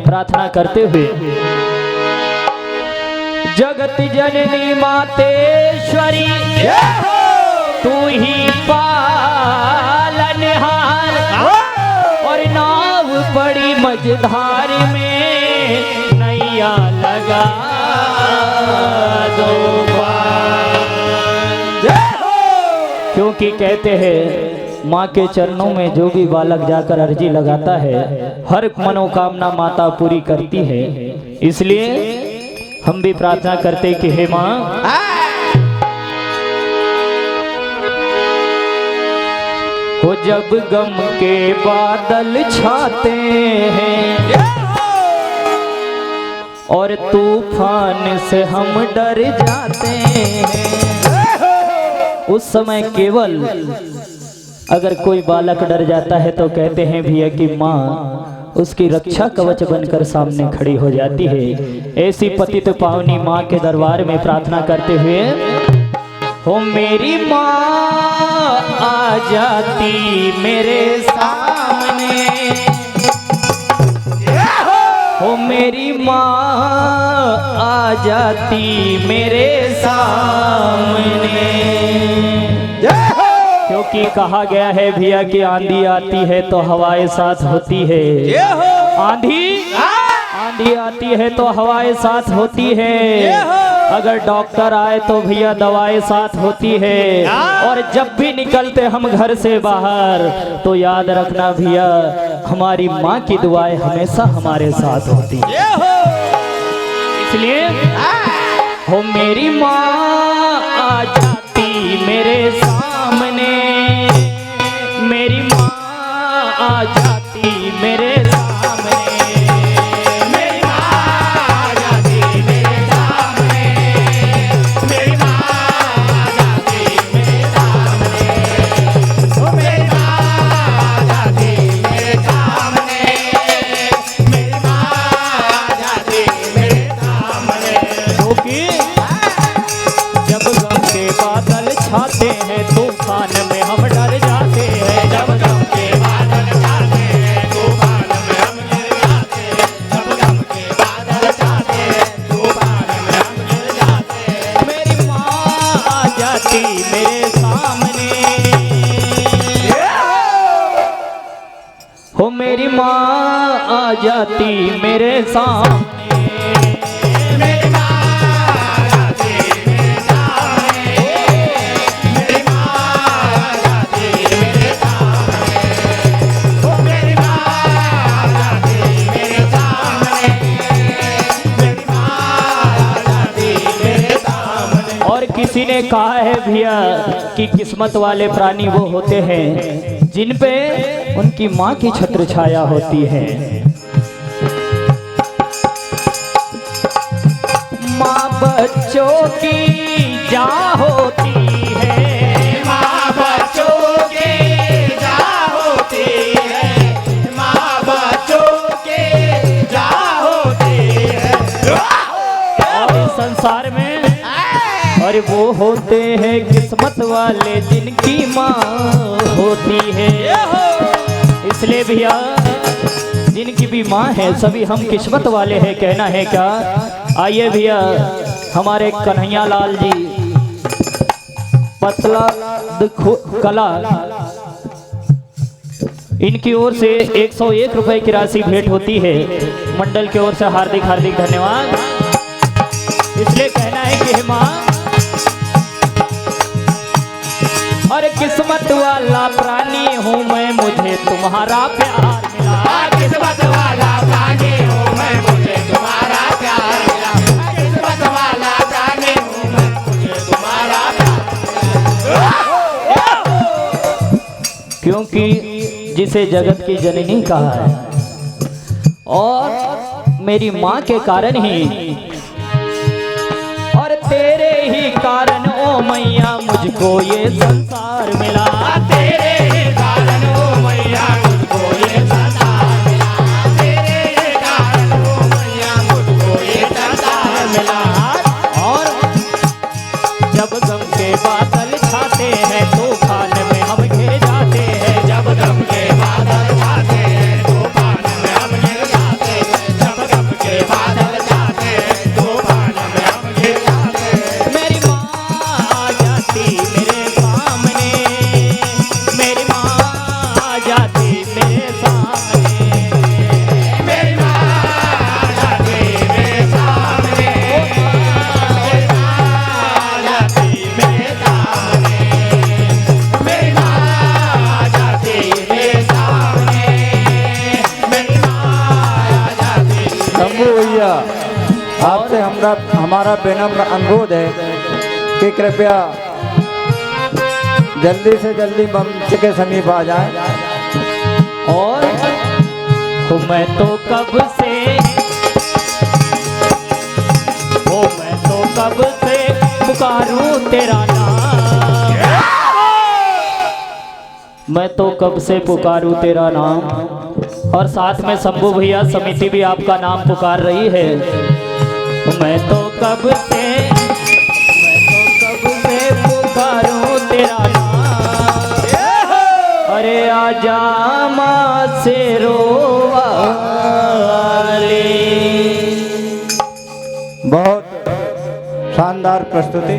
प्रार्थना करते हुए, जगत जननी मातेश्वरी तू ही पालनहार, और नाव पड़ी मझधार में नैया लगा दो पार। क्योंकि कहते हैं माँ के चरणों में जो भी बालक जाकर अर्जी लगाता है, हर मनोकामना माता पूरी करती है। इसलिए हम भी प्रार्थना करते कि हे माँ, हो जब गम के बादल छाते हैं और तूफान से हम डर जाते हैं, उस समय केवल अगर कोई बालक डर जाता है तो कहते हैं भैया कि माँ उसकी रक्षा कवच बनकर सामने खड़ी हो जाती है। ऐसी पतित पावनी माँ के दरबार में प्रार्थना करते हुए, हो मेरी माँ आ जाती मेरे सामने, हो मेरी माँ आ जाती मेरे सामने। क्योंकि कहा गया है भैया कि आंधी आती है तो हवाएं साथ होती है, आंधी आती है तो हवाएं साथ होती है, अगर डॉक्टर आए तो भैया दवाएं साथ होती है, और जब भी निकलते हम घर से बाहर तो याद रखना भैया हमारी माँ की दुआएं हमेशा हमारे साथ होती है। इसलिए हो मेरी माँ आ जाती मेरे सामने, मेरी माँ आ जाती मेरे सामने, मेरी माँ आ जाती मेरे सामने, मेरी माँ आ जाती मेरे सामने, ओ मेरी माँ आ जाती मेरे सामने, मेरी माँ आ जाती मेरे सामने। क्योंकि जब गम के बादल छाते हैं तूफान में हम डर जाते हैं, जब गम के बादल छाते हैं तूफान में हम डर जाते हैं, जब गम के बादल छाते हैं तूफान में हम डर जाते हैं, मेरी माँ आ जाती मेरे सामने, हो मेरी माँ आ जाती मेरे सामने, मेरी माँ किसी ने कहा है भैया कि किस्मत वाले प्राणी वो होते हैं जिन पे उनकी माँ की छत्र छाया होती है। माँ बच्चों की जा होती है, माँ बच्चों की जा होती है, माँ बच्चों की जा होती है। और इस संसार में और वो होते हैं किस्मत वाले जिनकी माँ होती है। इसलिए भैया जिनकी भी माँ है सभी हम किस्मत वाले हैं, कहना है क्या। आइए भैया हमारे कन्हैया लाल जी पतला कला, इनकी ओर से 101 रुपए की राशि भेंट होती है। मंडल की ओर से हार्दिक हार्दिक धन्यवाद। इसलिए कहना है कि माँ और किस्मत वाला प्राणी हूँ मैं, मुझे तुम्हारा प्यार मिला, किस्मत वाला प्राणी हूँ मैं, मुझे तुम्हारा प्यार मिला, किस्मत वाला प्राणी हूँ मैं, मुझे तुम्हारा प्यार। क्योंकि जिसे जगत की जननी कहा है और मेरी माँ के कारण ही और तेरे ही कारण ओ मैया मुझको ये संसार मिला, तेरे ही कारण ओ मैया मुझको ये संसार मिला, तेरे ही कारण ओ मैया मुझको ये संसार मिला। और जब गम के बादल छाते हैं तूफान में हम घिर जाते हैं, जब गम के बादल छाते हैं तूफान में हम घिर जाते हैं, जब भैया आपसे हमारा विनम्र अनुरोध है कि कृपया जल्दी से जल्दी मंच के समीप आ जाएं। और मैं तो कब से पुकारूं तेरा नाम, मैं तो कब से पुकारूं तेरा नाम। और साथ में शंभू भैया समिति भी आपका नाम पुकार रही है। मैं तो कब से पुकारूं तेरा नाम, अरे आजा माँ से रोवाले। बहुत शानदार प्रस्तुति।